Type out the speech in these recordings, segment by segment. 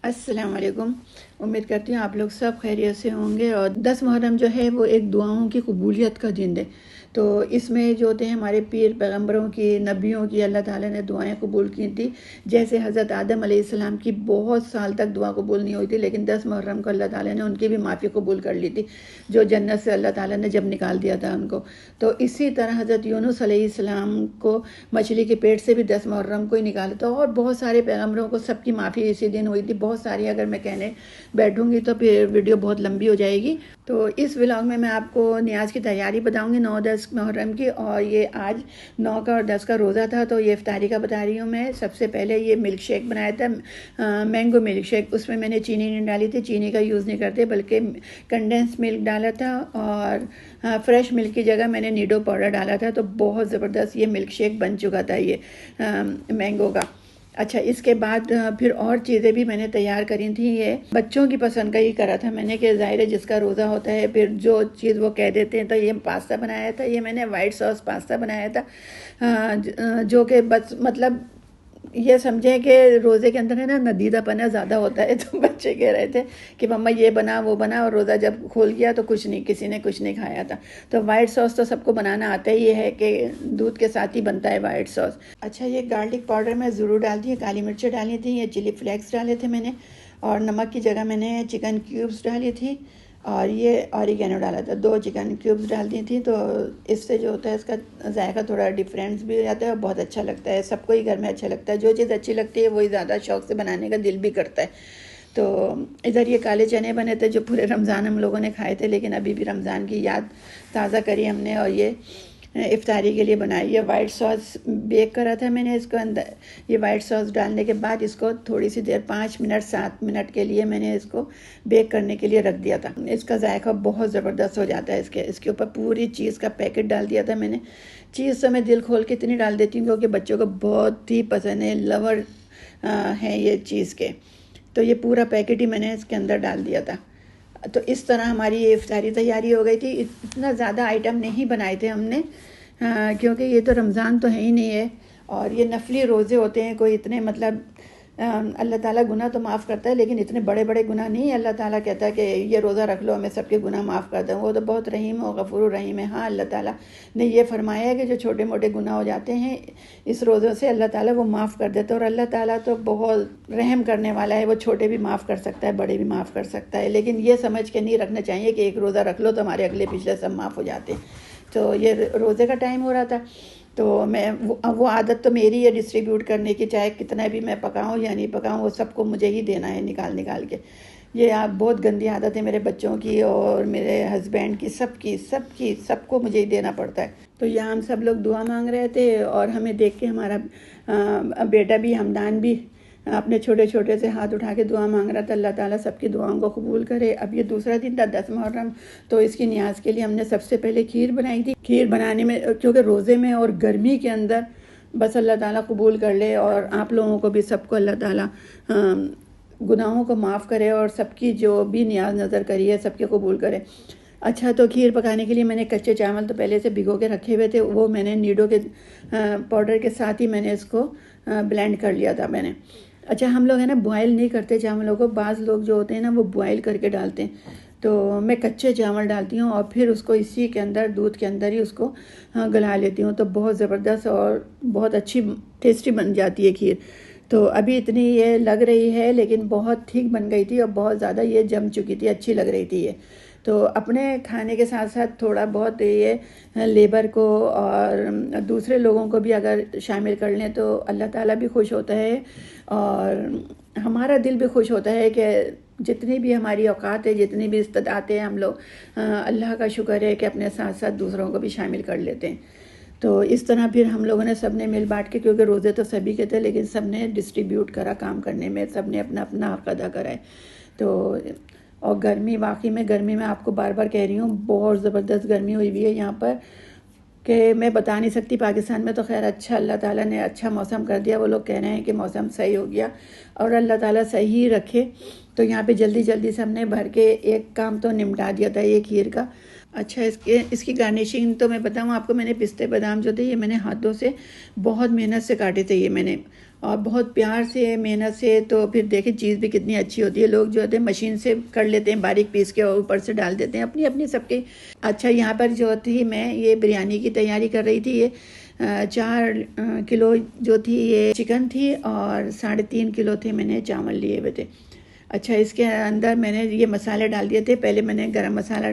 अस्सलाम वालेकुम। उम्मीद करती हूँ आप लोग सब खैरियत से होंगे। और 10 मुहर्रम जो है वो एक दुआओं की कबूलियत का दिन है। तो इसमें जो होते हैं हमारे पीर पैगम्बरों की, नबियों की अल्लाह ताला ने दुआएं कबूल की थी। जैसे हज़रत आदम अलैहिस्सलाम की बहुत साल तक दुआ कबूल नहीं हुई थी, लेकिन 10 मुहर्रम को अल्लाह ताला ने उनकी भी माफ़ी कबूल कर ली थी, जो जन्नत से अल्लाह ताला ने जब निकाल दिया था उनको। तो इसी तरह हज़रत यूनुस अलैहिस्सलाम को मछली के पेट से भी 10 मुहर्रम को ही निकाला था। और बहुत सारे पैगम्बरों को सबकी माफ़ी इसी दिन हुई थी, बहुत सारी। अगर मैं कहने बैठूंगी तो फिर वीडियो बहुत लंबी हो जाएगी। तो इस व्लॉग में मैं आपको नियाज की तैयारी बताऊंगी 9-10 मुहर्रम की। और ये आज 9 का और 10 का रोज़ा था, तो ये इफ्तारी का बता रही हूँ मैं। सबसे पहले ये मिल्क शेक बनाया था, मैंगो मिल्क शेक। उसमें मैंने चीनी नहीं डाली थी, चीनी का यूज़ नहीं करते, बल्कि कंडेंस मिल्क डाला था। और फ्रेश मिल्क की जगह मैंने नीडो पाउडर डाला था। तो बहुत ज़बरदस्त ये मिल्क शेक बन चुका था ये मैंगो का। अच्छा, इसके बाद फिर और चीज़ें भी मैंने तैयार करी थी। ये बच्चों की पसंद का ही करा था मैंने, कि ज़ाहिर है जिसका रोज़ा होता है फिर जो चीज़ वो कह देते हैं। तो ये पास्ता बनाया था, ये मैंने वाइट सॉस पास्ता बनाया था, जो कि बस मतलब ये समझे कि रोज़े के अंदर है ना नदीदापना ज़्यादा होता है। तो बच्चे कह रहे थे कि मम्मा ये बना वो बना, और रोज़ा जब खोल गया तो कुछ नहीं, किसी ने कुछ नहीं खाया था। तो वाइट सॉस तो सबको बनाना आता ही है कि दूध के साथ ही बनता है वाइट सॉस। अच्छा, ये गार्लिक पाउडर मैं ज़रूर डालती हूँ, काली मिर्चें डाली थी, ये चिली फ्लेक्स डाले थे मैंने, और नमक की जगह मैंने चिकन क्यूब्स डाली थी, और ये ऑरिगेनो डाला था। 2 चिकन क्यूब्स डाल दी थी। तो इससे जो होता है इसका जायका थोड़ा डिफरेंस भी हो जाता है और बहुत अच्छा लगता है। सबको ही घर में अच्छा लगता है, जो चीज़ अच्छी लगती है वही ज़्यादा शौक़ से बनाने का दिल भी करता है। तो इधर ये काले चने बने थे जो पूरे रमज़ान हम लोगों ने खाए थे, लेकिन अभी भी रमज़ान की याद ताज़ा करी हमने, और ये इफ्तारी के लिए बनाई। ये वाइट सॉस बेक करा था मैंने इसको अंदर। ये वाइट सॉस डालने के बाद इसको थोड़ी सी देर 5 मिनट 7 मिनट के लिए मैंने इसको बेक करने के लिए रख दिया था। इसका जायका बहुत ज़बरदस्त हो जाता है। इसके ऊपर पूरी चीज़ का पैकेट डाल दिया था मैंने। चीज़ तो मैं दिल खोल के इतनी डाल देती हूँ क्योंकि बच्चों को बहुत ही पसंद है, लवर हैं ये चीज़ के। तो ये पूरा पैकेट ही मैंने इसके अंदर डाल दिया था। तो इस तरह हमारी ये इफ्तारी तैयारी हो गई थी। इतना ज़्यादा आइटम नहीं बनाए थे हमने, क्योंकि ये तो रमज़ान तो है ही नहीं है, और ये नफली रोज़े होते हैं। कोई इतने मतलब अल्लाह ताला गुनाह तो माफ़ करता है, लेकिन इतने बड़े बड़े गुनाह नहीं। अल्लाह ताला कहता है कि ये रोज़ा रख लो, मैं सबके गुनाह माफ़ कर दूँ। वो तो बहुत रहीम और गफूर रहीम है। हाँ, अल्लाह ताला ने ये फरमाया है कि जो छोटे मोटे गुनाह हो जाते हैं इस रोज़ों से अल्लाह ताला वो माफ़ कर देता है। और अल्लाह ताला तो बहुत रहम करने वाला है, वो छोटे भी माफ़ कर सकता है, बड़े भी माफ़ कर सकता है। लेकिन ये समझ के नहीं रखना चाहिए कि एक रोज़ा रख लो तो हमारे अगले पिछले सब माफ़ हो जाते हैं। तो ये रोज़े का टाइम हो रहा था, तो मैं वो आदत तो मेरी है डिस्ट्रीब्यूट करने की, चाहे कितना भी मैं पकाऊं या नहीं पकाऊं, वो सबको मुझे ही देना है निकाल निकाल के। ये आप बहुत गंदी आदत है मेरे बच्चों की और मेरे हस्बैंड की, सबको मुझे ही देना पड़ता है। तो यहाँ हम सब लोग दुआ मांग रहे थे, और हमें देख के हमारा बेटा भी, हमदान भी, अपने छोटे छोटे से हाथ उठा के दुआ मांग रहा था। अल्लाह ताला सबकी दुआओं को कबूल करे। अब ये दूसरा दिन था 10 मुहर्रम, तो इसकी न्याज के लिए हमने सबसे पहले खीर बनाई थी। खीर बनाने में, क्योंकि रोज़े में और गर्मी के अंदर बस अल्लाह ताला कबूल कर ले, और आप लोगों को भी, सबको अल्लाह ताला गुनाहों को माफ़ करे, और सबकी जो भी न्याज नज़र करी है सबके कबूल करे। अच्छा, तो खीर पकाने के लिए मैंने कच्चे चावल तो पहले से भिगो के रखे हुए थे, वो मैंने नीडो के पाउडर के साथ ही मैंने इसको ब्लेंड कर लिया था मैंने। अच्छा, हम लोग है ना बॉयल नहीं करते चावलों को, बाज़ लोग जो होते हैं ना वो बॉयल करके डालते हैं। तो मैं कच्चे चावल डालती हूँ और फिर उसको इसी के अंदर, दूध के अंदर ही उसको गला लेती हूँ। तो बहुत ज़बरदस्त और बहुत अच्छी टेस्टी बन जाती है खीर। तो अभी इतनी ये लग रही है, लेकिन बहुत ठीक बन गई थी और बहुत ज़्यादा ये जम चुकी थी, अच्छी लग रही थी ये। तो अपने खाने के साथ साथ थोड़ा बहुत ये लेबर को और दूसरे लोगों को भी अगर शामिल कर लें तो अल्लाह ताला भी खुश होता है, और हमारा दिल भी खुश होता है कि जितनी भी हमारी औकात है, जितनी भी इस्तादात है, हम लोग अल्लाह का शुक्र है कि अपने साथ साथ दूसरों को भी शामिल कर लेते हैं। तो इस तरह फिर हम लोगों ने सब ने मिल बांट के, क्योंकि रोज़े तो सभी के थे, लेकिन सब ने डिस्ट्रीब्यूट करा काम करने में, सब ने अपना अपना हक़ अदा करा है। तो और गर्मी, वाकई में गर्मी में आपको बार बार कह रही हूँ, बहुत ज़बरदस्त गर्मी हुई हुई है यहाँ पर कि मैं बता नहीं सकती। पाकिस्तान में तो खैर अच्छा, अल्लाह ताला ने अच्छा मौसम कर दिया। वो लोग कह रहे हैं कि मौसम सही हो गया, और अल्लाह ताला सही रखे। तो यहाँ पे जल्दी जल्दी से हमने भर के एक काम तो निपटा दिया था ये खीर का। अच्छा, इसकी गार्निशिंग तो मैं बताऊँ आपको, मैंने पिस्ते बादाम जो थे ये मैंने हाथों से बहुत मेहनत से काटे थे ये मैंने, और बहुत प्यार से मेहनत से, तो फिर देखें चीज़ भी कितनी अच्छी होती है। लोग जो होते हैं मशीन से कर लेते हैं बारीक पीस के और ऊपर से डाल देते हैं, अपनी अपनी सबके। अच्छा, यहाँ पर जो थी मैं ये बिरयानी की तैयारी कर रही थी। ये 4 किलो जो थी ये चिकन थी और 3.5 किलो थे मैंने चावल लिए हुए थे। अच्छा, इसके अंदर मैंने ये मसाले डाल दिए थे। पहले मैंने गरम मसाला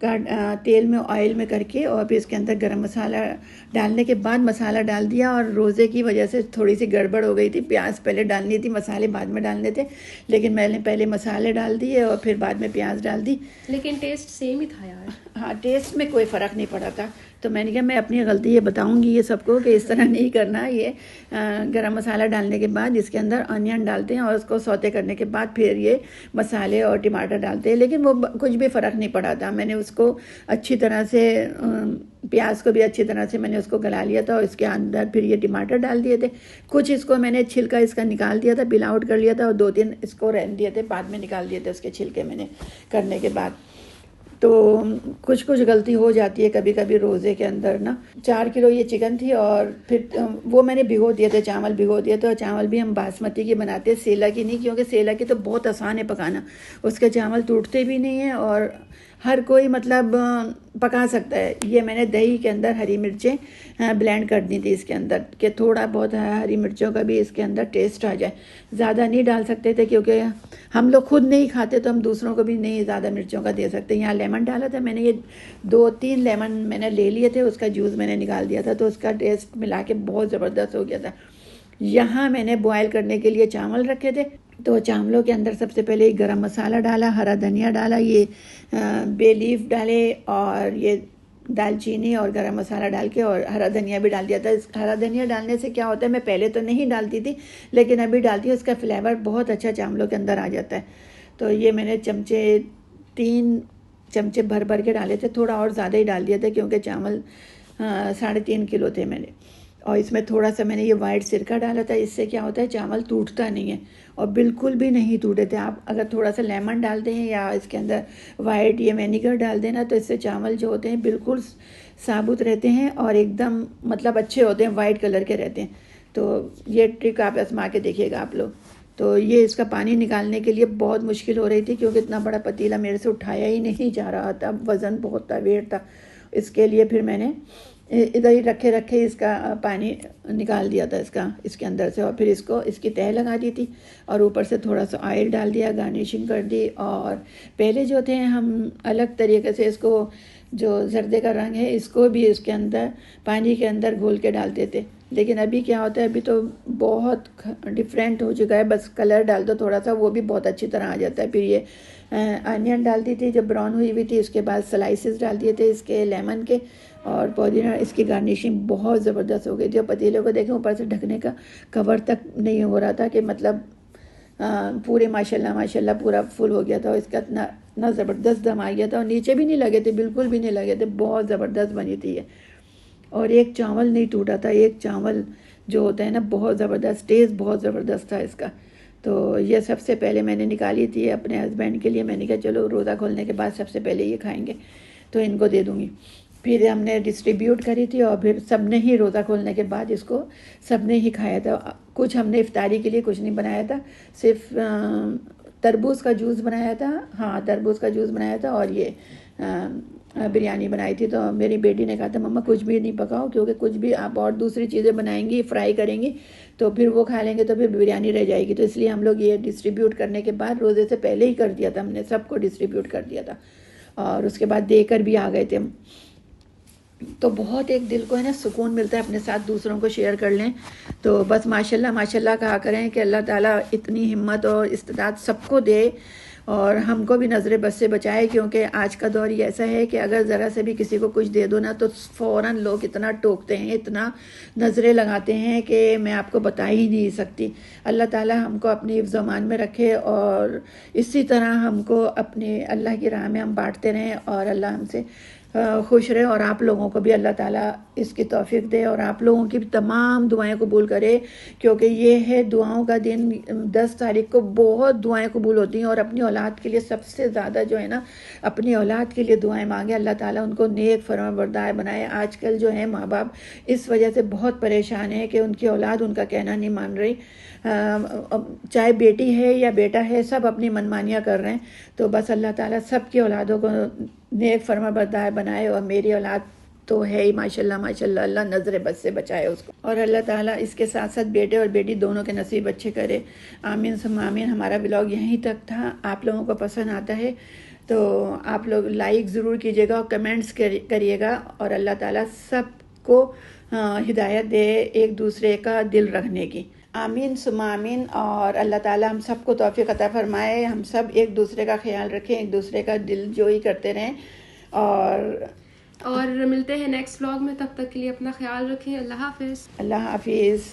का तेल में ऑयल में करके और फिर इसके अंदर गरम मसाला डालने के बाद मसाला डाल दिया। और रोज़े की वजह से थोड़ी सी गड़बड़ हो गई थी, प्याज पहले डालनी थी, मसाले बाद में डालने थे, लेकिन मैंने पहले मसाले डाल दिए और फिर बाद में प्याज डाल दी। लेकिन टेस्ट सेम ही था यार। हाँ, टेस्ट में कोई फ़र्क नहीं पड़ा था। तो मैंने कहा मैं अपनी गलती ये बताऊंगी ये सबको कि इस तरह नहीं करना। ये गरम मसाला डालने के बाद इसके अंदर अनियन डालते हैं और उसको सौते करने के बाद फिर ये मसाले और टमाटर डालते हैं, लेकिन वो कुछ भी फ़र्क नहीं पड़ा था। मैंने उसको अच्छी तरह से प्याज को भी अच्छी तरह से मैंने उसको गला लिया था और इसके अंदर फिर ये टमाटर डाल दिए थे। कुछ इसको मैंने छिलका इसका निकाल दिया था, पिल आउट कर लिया था, और 2-3 इसको रहने दिए थे, बाद में निकाल दिए थे उसके छिलके मैंने करने के बाद। तो कुछ कुछ गलती हो जाती है कभी कभी रोज़े के अंदर ना। 4 किलो ये चिकन थी और फिर वो मैंने भिगो दिए थे, चावल भिगो दिए थे। और चावल भी हम बासमती की बनाते हैं, सेला की नहीं, क्योंकि सेला की तो बहुत आसान है पकाना, उसके चावल टूटते भी नहीं हैं और हर कोई मतलब पका सकता है। ये मैंने दही के अंदर हरी मिर्चें ब्लेंड कर दी थी इसके अंदर, कि थोड़ा बहुत हरी मिर्चों का भी इसके अंदर टेस्ट आ जाए। ज़्यादा नहीं डाल सकते थे क्योंकि हम लोग खुद नहीं खाते, तो हम दूसरों को भी नहीं ज़्यादा मिर्चों का दे सकते। यहाँ लेमन डाला था मैंने, ये 2-3 लेमन मैंने ले लिए थे, उसका जूस मैंने निकाल दिया था, तो उसका टेस्ट मिला के बहुत ज़बरदस्त हो गया था। यहाँ मैंने बॉयल करने के लिए चावल रखे थे, तो चावलों के अंदर सबसे पहले गरम मसाला डाला, हरा धनिया डाला, ये बे लीफ डाले और ये दालचीनी और गरम मसाला डाल के और हरा धनिया भी डाल दिया था। इस हरा धनिया डालने से क्या होता है, मैं पहले तो नहीं डालती थी लेकिन अभी डालती हूँ, इसका फ्लेवर बहुत अच्छा चावलों के अंदर आ जाता है। तो ये मैंने 3 चमचे भर भर के डाले थे, थोड़ा और ज़्यादा ही डाल दिया था क्योंकि चावल 3.5 किलो थे मैंने। और इसमें थोड़ा सा मैंने ये वाइट सिरका डाला था, इससे क्या होता है चावल टूटता नहीं है, और बिल्कुल भी नहीं टूटे थे। आप अगर थोड़ा सा लेमन डालते हैं या इसके अंदर वाइट या विनेगर डाल देना, तो इससे चावल जो होते हैं बिल्कुल साबुत रहते हैं और एकदम मतलब अच्छे होते हैं, वाइट कलर के रहते हैं। तो ये ट्रिक आप आजमा के देखिएगा आप लोग। तो ये इसका पानी निकालने के लिए बहुत मुश्किल हो रही थी क्योंकि इतना बड़ा पतीला मेरे से उठाया ही नहीं जा रहा था, वज़न बहुत था, वेट था। इसके लिए फिर मैंने इधर ही रखे इसका पानी निकाल दिया था इसके अंदर से, और फिर इसकी तह लगा दी थी और ऊपर से थोड़ा सा ऑयल डाल दिया, गार्निशिंग कर दी। और पहले जो थे हम अलग तरीके से इसको, जो जर्दे का रंग है इसको भी इसके अंदर पानी के अंदर घोल के डालते थे, लेकिन अभी क्या होता है, अभी तो बहुत डिफरेंट हो चुका है, बस कलर डाल दो थोड़ा सा, वो भी बहुत अच्छी तरह आ जाता है। फिर ये अनियन डाल दी थी जब ब्राउन हुई थी, उसके बाद स्लाइसेस डाल दिए थे इसके लेमन के, और पुदीना। इसकी गार्निशिंग बहुत ज़बरदस्त हो गई थी। और पतीले को देखें ऊपर से ढकने का कवर तक नहीं हो रहा था कि मतलब पूरे माशाल्लाह पूरा फुल हो गया था, और इसका इतना ज़बरदस्त दम आ गया था, और नीचे भी नहीं लगे थे, बिल्कुल भी नहीं लगे थे, बहुत ज़बरदस्त बनी थी ये। और एक चावल नहीं टूटा था, एक चावल जो होता है ना बहुत ज़बरदस्त, टेस्ट बहुत ज़बरदस्त था इसका। तो ये सबसे पहले मैंने निकाली थी अपने हस्बैंड के लिए, मैंने कहा चलो रोज़ा खोलने के बाद सबसे पहले ये खाएंगे तो इनको दे दूँगी। फिर हमने डिस्ट्रीब्यूट करी थी और फिर सब ने ही रोज़ा खोलने के बाद इसको सब ने ही खाया था। कुछ हमने इफ्तारी के लिए कुछ नहीं बनाया था, सिर्फ तरबूज का जूस बनाया था। हाँ, तरबूज का जूस बनाया था और ये बिरयानी बनाई थी। तो मेरी बेटी ने कहा था मम्मा कुछ भी नहीं पकाओ, क्योंकि कुछ भी आप और दूसरी चीज़ें बनाएंगी, फ्राई करेंगी तो फिर वो खा लेंगे तो फिर बिरयानी रह जाएगी। तो इसलिए हम लोग ये डिस्ट्रीब्यूट करने के बाद रोज़े से पहले ही कर दिया था, हमने सबको डिस्ट्रीब्यूट कर दिया था और उसके बाद देकर भी आ गए थे हम। तो बहुत एक दिल को है ना सुकून मिलता है, अपने साथ दूसरों को शेयर कर लें। तो बस माशाल्लाह माशाल्लाह कहा करें कि अल्लाह ताला इतनी हिम्मत और इस्तिदात सबको दे और हमको भी नज़र बद से बचाए, क्योंकि आज का दौर ही ऐसा है कि अगर ज़रा से भी किसी को कुछ दे दो ना तो फ़ौरन लोग इतना टोकते हैं, इतना नज़रें लगाते हैं कि मैं आपको बता ही नहीं सकती। अल्लाह ताला हमको अपनी हिफ्ज़-ओ-अमान में रखे और इसी तरह हमको अपने अल्लाह की राह में हम बांटते रहें और अल्लाह हमसे खुश रहे और आप लोगों को भी अल्लाह ताला इसकी तौफीक दे और आप लोगों की भी तमाम दुआएं कबूल करे, क्योंकि ये है दुआओं का दिन। 10 तारीख को बहुत दुआएं कबूल होती हैं और अपनी औलाद के लिए सबसे ज़्यादा जो है ना, अपनी औलाद के लिए दुआएं मांगे, अल्लाह ताला उनको नेक फरमाबरदार बनाए। आजकल जो है माँ बाप इस वजह से बहुत परेशान है कि उनकी औलाद उनका कहना नहीं मान रही, चाहे बेटी है या बेटा है, सब अपनी मनमानियाँ कर रहे हैं। तो बस अल्लाह ताला सब की औलादों को नेक फरमाबरदार बनाए और मेरी औलाद तो है ही माशाल्लाह माशाल्लाह, अल्लाह नज़र बद से बचाए उसको और अल्लाह ताला इसके साथ साथ बेटे और बेटी दोनों के नसीब अच्छे करे। आमीन सुम्मा आमीन। हमारा ब्लॉग यहीं तक था। आप लोगों को पसंद आता है तो आप लोग लाइक ज़रूर कीजिएगा और कमेंट्स करिएगा और अल्लाह ताला सबको हिदायत दे एक दूसरे का दिल रखने की। आमीन सुम्मा आमीन। और अल्लाह ताला हम सबको तौफीक अता फरमाए, हम सब एक दूसरे का ख्याल रखें, एक दूसरे का दिल जोई करते रहें और मिलते हैं नेक्स्ट व्लॉग में। तब तक के लिए अपना ख्याल रखें। अल्लाह हाफिज़। अल्लाह हाफिज़।